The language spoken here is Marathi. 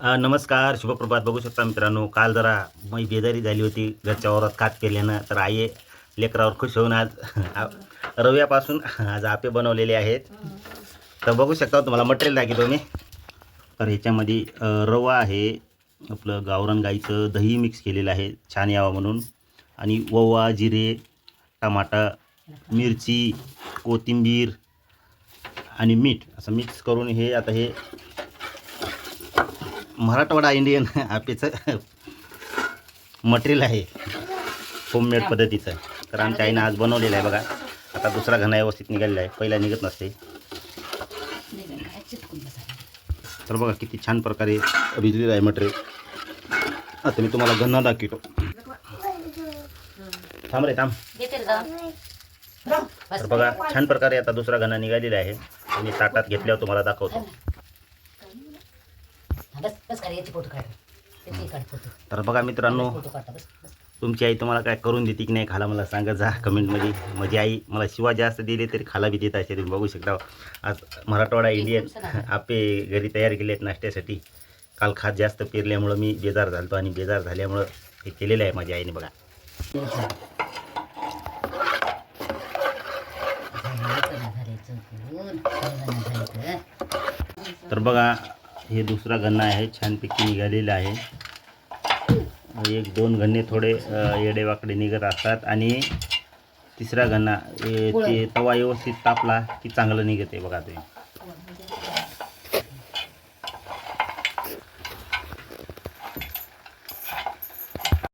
नमस्कार, शुभप्रभात. बघू शकता मित्रांनो, काल जरा मी बेजारी झाली होती घरच्या वावरात खात केल्यानं. तर आई लेकरावर खुश होऊन आज रव्यापासून आज आपे बनवलेले आहेत. तर बघू शकता, तुम्हाला मटेरियल दाखवतो मी. तर ह्याच्यामध्ये रवा आहे, आपलं गावरान गाईचं दही मिक्स केलेलं आहे छान यावं म्हणून, आणि ओवा, जिरे, टमाटा, मिरची, कोथिंबीर आणि मीठ असं मिक्स करून हे आता हे मराठवाडा इंडियन आपेचं मटेरियल आहे, होममेड पद्धतीचं. तर आमच्या आईनं आज बनवलेलं आहे बघा. आता दुसरा घणा व्यवस्थित निघालेला आहे, पहिला निघत नसते. तर बघा किती छान प्रकारे भिजलेलं आहे मटेरियल. आता मी तुम्हाला घणा दाखवतो. थांब रे थांब. तर बघा छान प्रकारे आता दुसरा घणा निघालेला आहे आणि ताटात घेतल्यावर तुम्हाला दाखवतो. तर बघा मित्रांनो, तुमची आई तुम्हाला काय करून देते की नाही खाला मला सांगा जा कमेंटमध्ये. माझी आई मला शिवा जास्त दिले तरी खाला बी देत असे. तुम्ही बघू शकता आज मराठवाडा इंडियन आपे घरी तयार केले आहेत नाश्त्यासाठी. काल खात जास्त पेरल्यामुळं मी बेजार झालतो आणि बेजार झाल्यामुळं हे केलेलं आहे माझ्या आईने बघा. तर बघा हे दुसरा गन्ना आहे, छानपैकी निघालेला आहे. एक दोन गन्ने थोडे येडेवाकडे निघत असतात आणि तिसरा गन्ना ते तवा व्यवस्थित तापला की चांगलं निघते बघा. ते